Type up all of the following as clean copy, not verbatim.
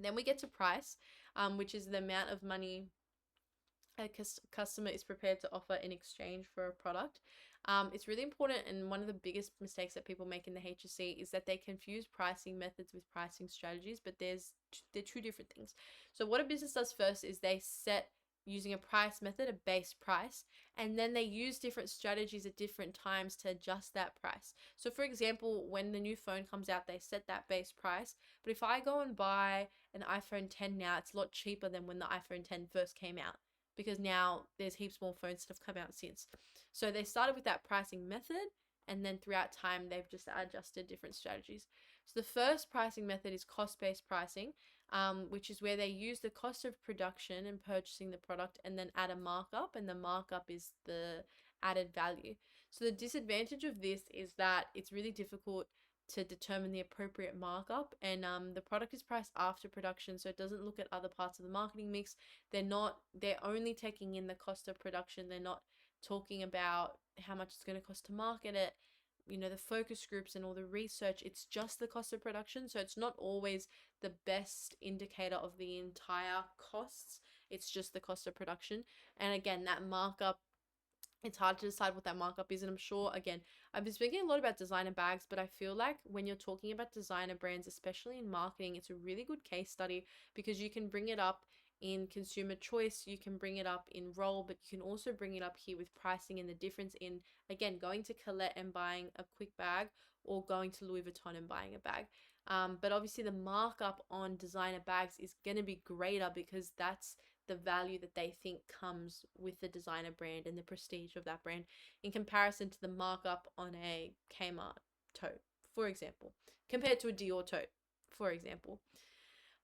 Then we get to price, which is the amount of money a customer is prepared to offer in exchange for a product. It's really important, and one of the biggest mistakes that people make in the HSC is that they confuse pricing methods with pricing strategies, but they're two different things. So what a business does first is they set, using a price method, a base price, and then they use different strategies at different times to adjust that price. So for example, when the new phone comes out, they set that base price, but if I go and buy an iPhone 10 now, it's a lot cheaper than when the iPhone 10 first came out, because now there's heaps more phones that have come out since. So they started with that pricing method, and then throughout time, they've just adjusted different strategies. So the first pricing method is cost-based pricing, which is where they use the cost of production and purchasing the product and then add a markup, and the markup is the added value. So the disadvantage of this is that it's really difficult to determine the appropriate markup, and the product is priced after production, so it doesn't look at other parts of the marketing mix. They're only taking in the cost of production. They're not talking about how much it's going to cost to market it, the focus groups and all the research. It's just the cost of production, so it's not always the best indicator of the entire costs. It's just the cost of production. And again, that markup, it's hard to decide what that markup is. And I'm sure, again, I've been speaking a lot about designer bags, but I feel like when you're talking about designer brands, especially in marketing, it's a really good case study, because you can bring it up in consumer choice, you can bring it up in role, but you can also bring it up here with pricing and the difference in, again, going to Colette and buying a quick bag or going to Louis Vuitton and buying a bag. But obviously the markup on designer bags is going to be greater, because that's the value that they think comes with the designer brand and the prestige of that brand, in comparison to the markup on a Kmart tote, for example, compared to a Dior tote, for example.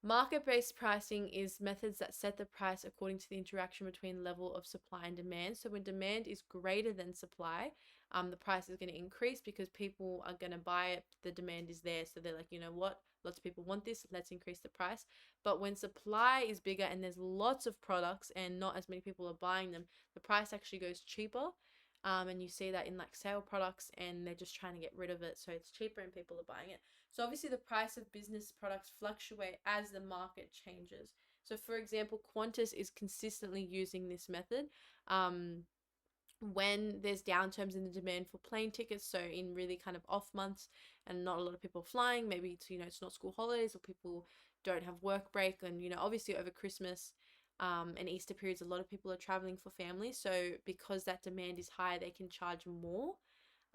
Market-based pricing is methods that set the price according to the interaction between level of supply and demand. So when demand is greater than supply, the price is going to increase because people are going to buy it. The demand is there. So they're like, you know what? Lots of people want this. Let's increase the price. But when supply is bigger and there's lots of products and not as many people are buying them, the price actually goes cheaper. And you see that in like sale products, and they're just trying to get rid of it, so it's cheaper and people are buying it. So obviously the price of business products fluctuate as the market changes. So for example, Qantas is consistently using this method. When there's downturns in the demand for plane tickets, so in really kind of off months and not a lot of people flying, maybe it's, it's not school holidays or people don't have work break, and obviously over Christmas and Easter periods, a lot of people are traveling for family. So because that demand is high, they can charge more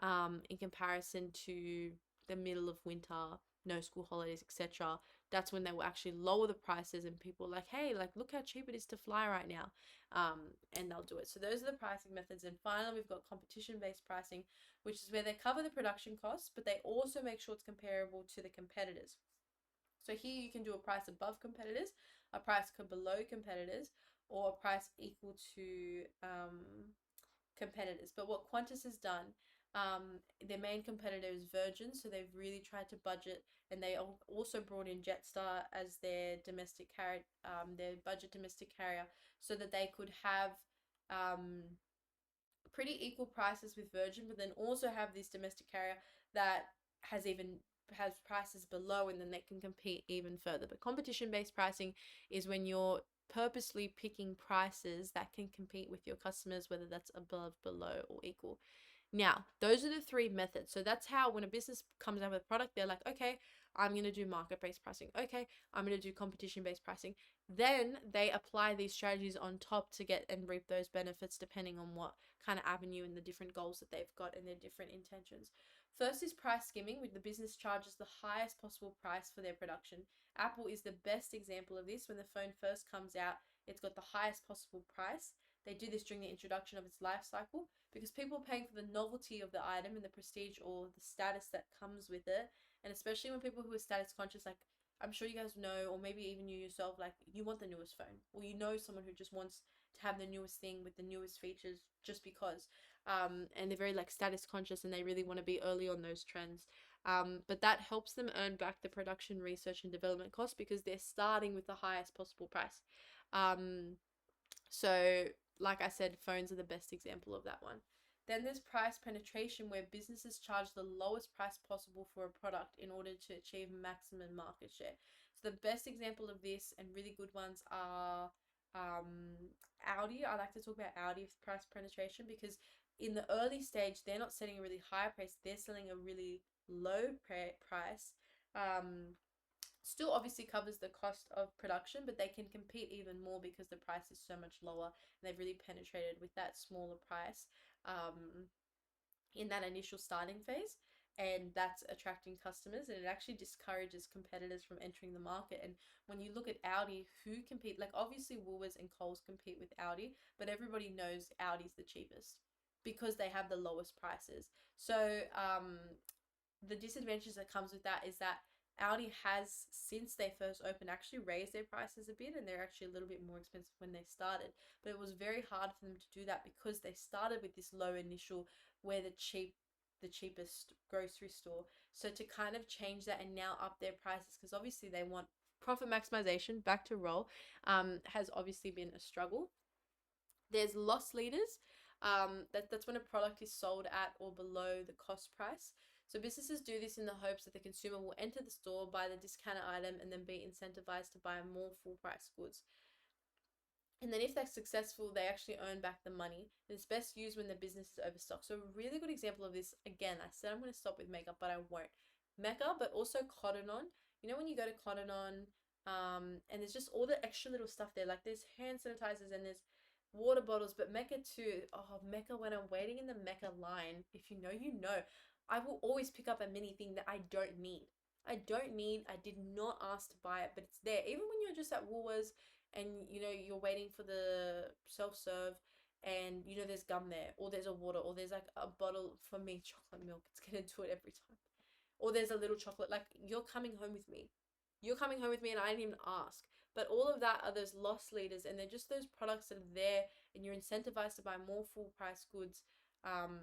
in comparison to the middle of winter, no school holidays, etc. That's when they will actually lower the prices, and people are like, hey, like, look how cheap it is to fly right now. And they'll do it. So those are the pricing methods. And finally, we've got competition-based pricing, which is where they cover the production costs, but they also make sure it's comparable to the competitors. So here you can do a price above competitors, a price below competitors, or a price equal to competitors. But what Qantas has done, their main competitor is Virgin, so they've really tried to budget, and they also brought in Jetstar as their domestic carrier, their budget domestic carrier, so that they could have pretty equal prices with Virgin, but then also have this domestic carrier that has prices below, and then they can compete even further. But competition-based pricing is when you're purposely picking prices that can compete with your customers, whether that's above, below, or equal. Now, those are the three methods. So that's how, when a business comes out with a product, they're like, okay, I'm going to do market-based pricing. Okay, I'm going to do competition-based pricing. Then they apply these strategies on top to get and reap those benefits, depending on what kind of avenue and the different goals that they've got and their different intentions. First is price skimming, where the business charges the highest possible price for their production. Apple is the best example of this. When the phone first comes out, it's got the highest possible price. They do this during the introduction of its life cycle, because people are paying for the novelty of the item and the prestige or the status that comes with it. And especially when people who are status conscious, like I'm sure you guys know, or maybe even you yourself, like you want the newest phone, or someone who just wants to have the newest thing with the newest features just because. And they're very like status conscious, and they really want to be early on those trends. But that helps them earn back the production, research, and development costs, because they're starting with the highest possible price. So like I said, phones are the best example of that one. Then there's price penetration, where businesses charge the lowest price possible for a product in order to achieve maximum market share. So the best example of this and really good ones are Audi. I like to talk about Audi price penetration because in the early stage, they're not setting a really high price, they're selling a really low price. Still obviously covers the cost of production, but they can compete even more because the price is so much lower and they've really penetrated with that smaller price in that initial starting phase. And that's attracting customers, and it actually discourages competitors from entering the market. And when you look at Audi, who compete, like obviously Woolworths and Coles compete with Audi, but everybody knows Audi's the cheapest because they have the lowest prices. So the disadvantage that comes with that is that Audi has, since they first opened, actually raised their prices a bit, and they're actually a little bit more expensive when they started. But it was very hard for them to do that because they started with this low initial, where the cheapest grocery store. So to kind of change that and now up their prices, because obviously they want profit maximization, back to roll, has obviously been a struggle. There's loss leaders. That's when a product is sold at or below the cost price. So businesses do this in the hopes that the consumer will enter the store, buy the discounted item, and then be incentivized to buy more full price goods. And then if they're successful, they actually earn back the money. And it's best used when the business is overstocked. So a really good example of this, again, I said I'm going to stop with makeup, but I won't. Mecca, but also Cotton On. You know when you go to Cotton On, and there's just all the extra little stuff there. Like there's hand sanitizers and there's water bottles, but Mecca too. Oh, Mecca, when I'm waiting in the Mecca line, if you know, you know, I will always pick up a mini thing that I don't need. I don't need, I did not ask to buy it, but it's there. Even when you're just at Woolworths and you know you're waiting for the self-serve and you know there's gum there, or there's a water, or there's like a bottle, for me chocolate milk, it's gonna do it every time, or there's a little chocolate, like you're coming home with me, and I didn't even ask. But all of that are those loss leaders, and they're just those products that are there, and you're incentivized to buy more full price goods um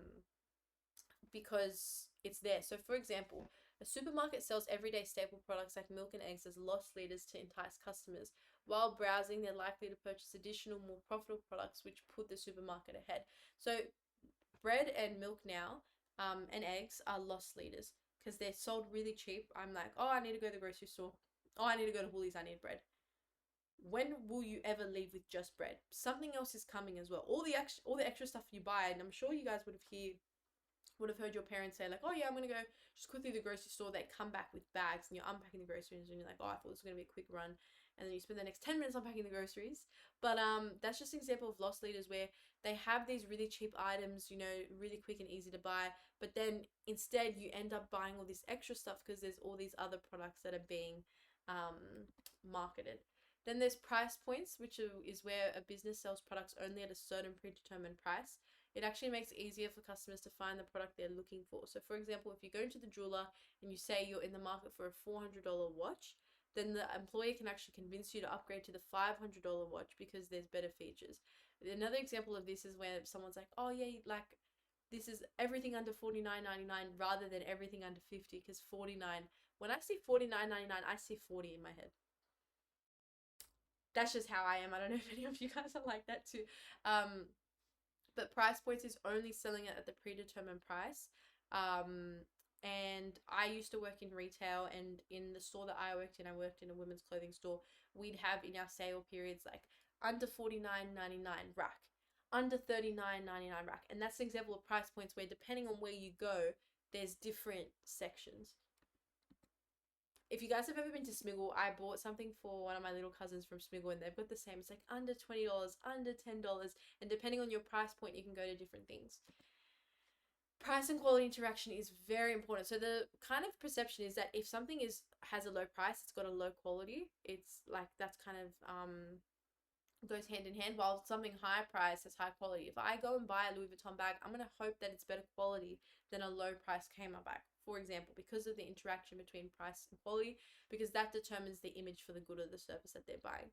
because it's there. So, for example, a supermarket sells everyday staple products like milk and eggs as loss leaders to entice customers. While browsing, they're likely to purchase additional, more profitable products which put the supermarket ahead. So, bread and milk now, and eggs are loss leaders because they're sold really cheap. I'm like, oh, I need to go to the grocery store. Oh, I need to go to Woolies. I need bread. When will you ever leave with just bread? Something else is coming as well. All the extra stuff you buy, and I'm sure you guys would have heard your parents say like, oh yeah, I'm gonna go just quickly to the grocery store. They come back with bags and you're unpacking the groceries and you're like, oh, I thought this was gonna be a quick run, and then you spend the next 10 minutes unpacking the groceries. But that's just an example of loss leaders where they have these really cheap items, you know, really quick and easy to buy, but then instead you end up buying all this extra stuff because there's all these other products that are being marketed. Then there's price points, which is where a business sells products only at a certain predetermined price. It actually makes it easier for customers to find the product they're looking for. So, for example, if you go into the jeweler and you say you're in the market for a $400 watch, then the employer can actually convince you to upgrade to the $500 watch because there's better features. Another example of this is where someone's like, oh, yeah, like this is everything under $49.99 rather than everything under 50, because 49, when I see $49.99, I see 40 in my head. That's just how I am. I don't know if any of you guys are like that too. Um, but price points is only selling it at the predetermined price. Um, and I used to work in retail, and in the store that I worked in a women's clothing store. We'd have in our sale periods like under $49.99 rack, under $39.99 rack, and that's an example of price points where depending on where you go, there's different sections. If you guys have ever been to Smiggle, I bought something for one of my little cousins from Smiggle, and they've got the same. It's like under $20, under $10, and depending on your price point, you can go to different things. Price and quality interaction is very important. So the kind of perception is that if something has a low price, it's got a low quality. It's like that's kind of goes hand in hand, while something high price has high quality. If I go and buy a Louis Vuitton bag, I'm going to hope that it's better quality than a low price Kmart bag, for example, because of the interaction between price and quality, because that determines the image for the good or the service that they're buying.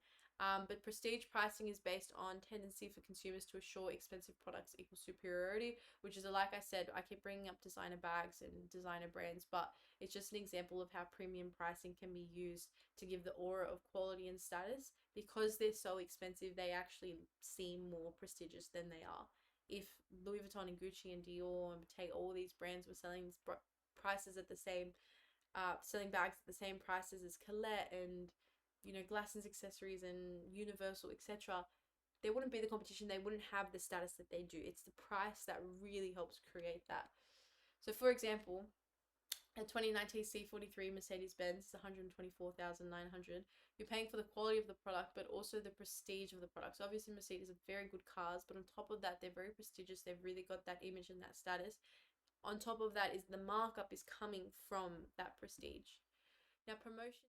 But prestige pricing is based on tendency for consumers to assure expensive products equal superiority, which is, like I said, I keep bringing up designer bags and designer brands, but it's just an example of how premium pricing can be used to give the aura of quality and status. Because they're so expensive, they actually seem more prestigious than they are. If Louis Vuitton and Gucci and Dior and Bottega, all these brands were selling prices at the same selling bags at the same prices as Colette and, you know, Glasson's accessories and Universal, etc., there wouldn't be the competition. They wouldn't have the status that they do. It's the price that really helps create that. So, for example, a 2019 C43 Mercedes-Benz is 124,900. You're paying for the quality of the product, but also the prestige of the product. So obviously Mercedes are very good cars, but on top of that, they're very prestigious. They've really got that image and that status. On top of that is the markup is coming from that prestige. Now, promotion